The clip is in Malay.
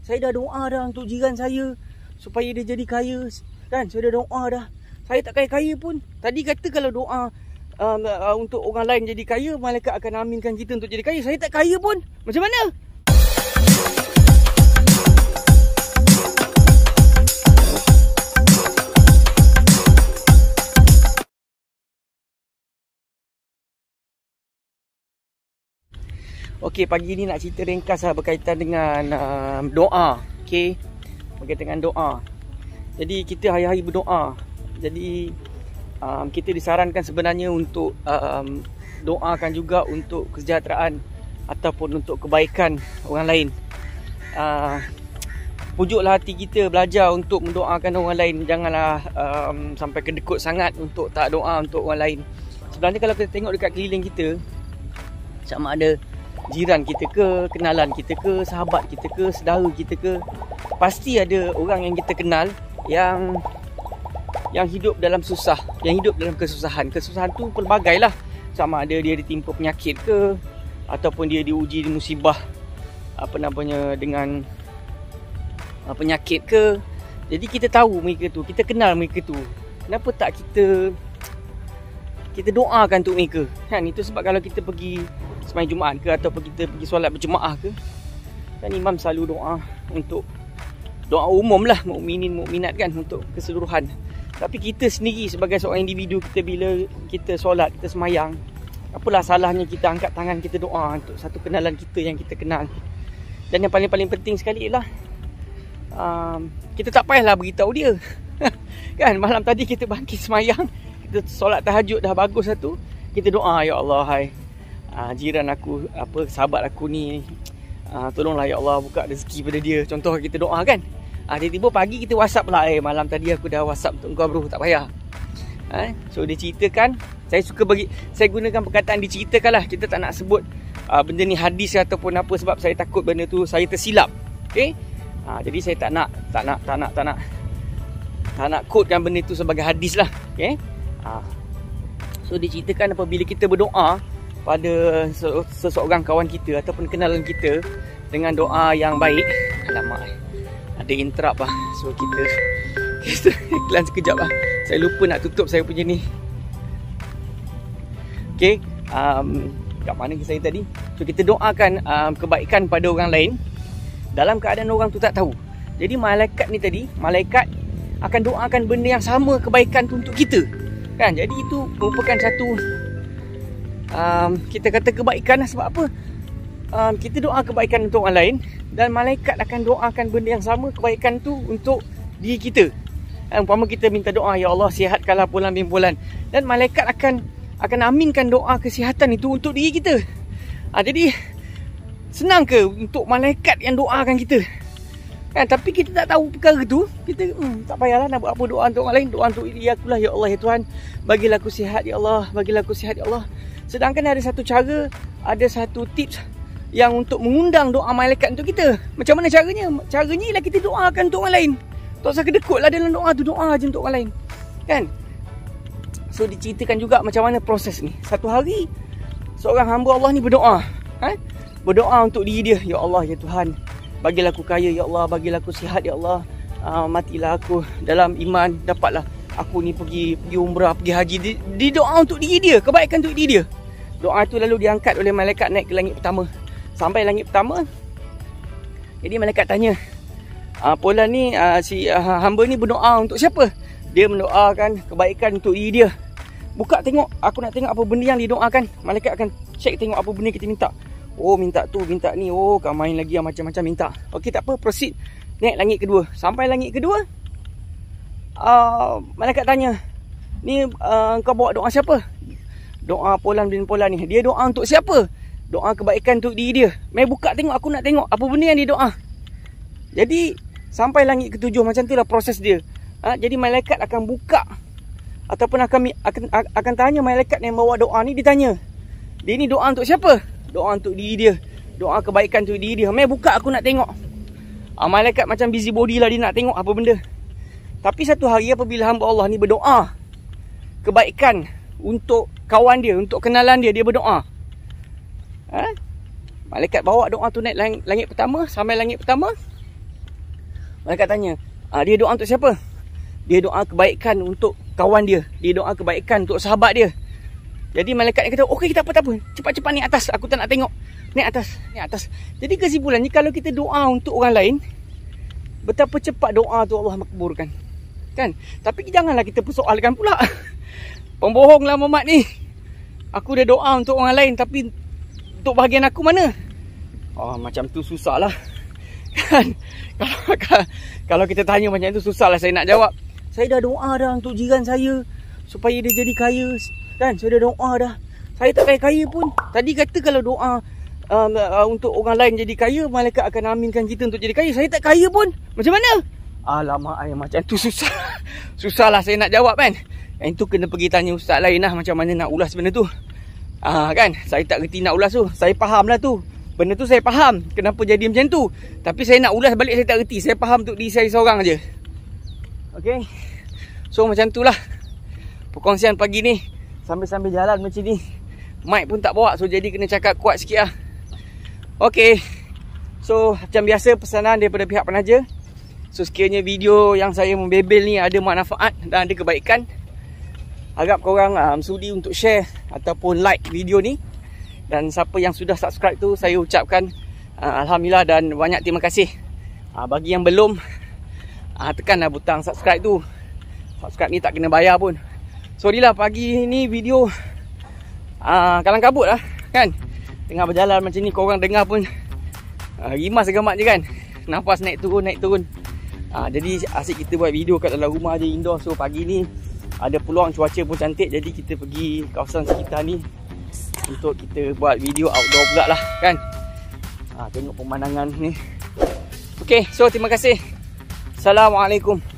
Saya dah doa dah untuk jiran saya supaya dia jadi kaya. Kan, saya dah doa dah. Saya tak kaya-kaya pun. Tadi kata kalau doa untuk orang lain jadi kaya, malaikat akan aminkan kita untuk jadi kaya. Saya tak kaya pun. Macam mana? Okey, pagi ni nak cerita ringkas lah berkaitan dengan doa. Okey, berkaitan dengan doa. Jadi kita hari-hari berdoa. Jadi kita disarankan sebenarnya untuk doakan juga untuk kesejahteraan ataupun untuk kebaikan orang lain. Pujuklah hati kita belajar untuk mendoakan orang lain. Janganlah sampai kedekut sangat untuk tak doa untuk orang lain. Sebenarnya kalau kita tengok dekat keliling kita, sama ada jiran kita ke, kenalan kita ke, sahabat kita ke, saudara kita ke, pasti ada orang yang kita kenal yang hidup dalam susah, yang hidup dalam kesusahan. Kesusahan tu pelbagai lah. Sama ada dia ditimpa penyakit ke, ataupun dia diuji di musibah dengan penyakit ke. Jadi kita tahu mereka tu, kita kenal mereka tu. Kenapa tak kita doakan untuk mereka? Kan, itu sebab kalau kita pergi sembahyang Jumaat ke, ataupun kita pergi solat berjemaah ke, kan imam selalu doa untuk doa umum lah, mukminin mukminat kan, untuk keseluruhan. Tapi kita sendiri sebagai seorang individu, kita bila kita solat, kita sembahyang, apalah salahnya kita angkat tangan, kita doa untuk satu kenalan kita yang kita kenal. Dan yang paling penting sekali ialah kita tak payahlah beritahu dia. Kan, malam tadi kita bangkit sembahyang, kita solat tahajud dah bagus satu, kita doa, ya Allah, hai jiran aku, sahabat aku ni, tolonglah ya Allah, buka rezeki pada dia. Contoh kita doa kan. Tiba-tiba pagi kita WhatsApp lah, malam tadi aku dah WhatsApp untuk kau bro, tak payah. So dia ceritakan, saya gunakan perkataan diceritakan lah. Kita tak nak sebut benda ni hadis ataupun apa, sebab saya takut benda tu saya tersilap. Okay, jadi saya tak nak quotekan benda tu sebagai hadis lah. Okay, so dia ceritakan apabila kita berdoa pada seseorang kawan kita ataupun kenalan kita dengan doa yang baik. Alamak, ada interrupt lah. So kita iklan sekejap lah. Saya lupa nak tutup saya punya ni. Okay, kat mana ke saya tadi? So kita doakan kebaikan pada orang lain dalam keadaan orang tu tak tahu. Jadi malaikat ni tadi, malaikat akan doakan benda yang sama, kebaikan tu untuk kita. Kan, jadi itu merupakan satu kita kata kebaikan lah. Sebab apa? Kita doa kebaikan untuk orang lain, dan malaikat akan doakan benda yang sama, kebaikan tu untuk diri kita. Umpama kita minta doa, ya Allah sihatkanlah Fulan bin Fulan, dan malaikat akan aminkan doa kesihatan itu untuk diri kita. Jadi senang ke untuk malaikat yang doakan kita? Kan, tapi kita tak tahu perkara tu, kita tak payahlah nak buat apa doa untuk orang lain. Doa untuk diri akulah, ya Allah, ya Tuhan, bagilah aku sihat ya Allah, bagilah aku sihat ya Allah. Sedangkan ada satu cara, ada satu tips yang untuk mengundang doa malaikat untuk kita. Macam mana caranya? Caranya ialah kita doakan untuk orang lain. Tak usah kedekut lah dalam doa tu, doa je untuk orang lain. Kan? So diceritakan juga macam mana proses ni. Satu hari, seorang hamba Allah ni berdoa. Berdoa untuk diri dia. Ya Allah, ya Tuhan, bagilah aku kaya ya Allah, bagilah aku sihat ya Allah. Matilah aku dalam iman, dapatlah aku ni pergi umrah, pergi haji. Dia doa untuk diri dia, kebaikan untuk diri dia. Doa tu lalu diangkat oleh malaikat naik ke langit pertama. Sampai langit pertama, jadi malaikat tanya, Fulan ni, si hamba ni berdoa untuk siapa? Dia mendoakan kebaikan untuk diri dia. Buka tengok, aku nak tengok apa benda yang didoakan. Malaikat akan check tengok apa benda kita minta. Oh, minta tu, minta ni. Oh, kau main lagi yang macam-macam minta. Okey, tak apa, proceed. Naik langit kedua. Sampai langit kedua, malaikat tanya, ni kau bawa doa siapa? Doa Fulan bin Fulan ni. Dia doa untuk siapa? Doa kebaikan untuk diri dia. Mari buka tengok, aku nak tengok apa benda yang dia doa. Jadi sampai langit ketujuh, macam itulah proses dia. Jadi malaikat akan buka, ataupun akan tanya malaikat yang bawa doa ni, ditanya, dia ni doa untuk siapa? Doa untuk diri dia, doa kebaikan untuk diri dia. Mari buka, aku nak tengok. Malaikat macam busy body lah, dia nak tengok apa benda. Tapi satu hari apabila hamba Allah ni berdoa kebaikan untuk kawan dia, untuk kenalan dia, dia berdoa. Malaikat bawa doa tu naik langit pertama. Sampai langit pertama, Malaikat tanya, dia doa untuk siapa? Dia doa kebaikan untuk kawan dia. Dia doa kebaikan untuk sahabat dia. Jadi malaikat kata, okey, tak apa. Cepat-cepat naik atas. Aku tak nak tengok. Naik atas. Jadi kesimpulannya, kalau kita doa untuk orang lain, betapa cepat doa tu Allah makbulkan. Kan? Tapi janganlah kita persoalkan pula. Pembohonglah Muhammad ni. Aku dah doa untuk orang lain, tapi untuk bahagian aku mana? Macam tu susah lah. Kan? Kalau kita tanya macam tu, susah lah saya nak jawab. Saya dah doa dah untuk jiran saya supaya dia jadi kaya. Kan? Saya dah doa dah. Saya tak kaya-kaya pun. Tadi kata kalau doa untuk orang lain jadi kaya, malaikat akan aminkan kita untuk jadi kaya. Saya tak kaya pun. Macam mana? Alamak, macam tu susah. Susah lah saya nak jawab kan. Yang tu kena pergi tanya ustaz lain lah, macam mana nak ulas benda tu. Kan? Saya tak reti nak ulas tu. Saya faham lah tu. Benda tu saya faham kenapa jadi macam tu. Tapi saya nak ulas balik, saya tak reti. Saya faham untuk diri saya seorang je. Okay. So macam tu lah perkongsian pagi ni. Sambil-sambil jalan macam ni, mic pun tak bawa, so jadi kena cakap kuat sikit lah. Okay. So macam biasa, pesanan daripada pihak penaja. So sekiranya video yang saya membebel ni ada manfaat dan ada kebaikan, harap korang sudi untuk share ataupun like video ni. Dan siapa yang sudah subscribe tu, saya ucapkan alhamdulillah dan banyak terima kasih. Bagi yang belum, tekanlah butang subscribe tu. Subscribe ni tak kena bayar pun. Sorry lah pagi ni video kalang kabut lah kan. Tengah berjalan macam ni, korang dengar pun rimas segamat je kan. Nafas naik turun. Jadi asyik kita buat video kat dalam rumah je, indoor. So pagi ni ada peluang, cuaca pun cantik, jadi kita pergi kawasan sekitar ni untuk kita buat video outdoor pula lah kan. Tengok pemandangan ni. Okay, so terima kasih. Assalamualaikum.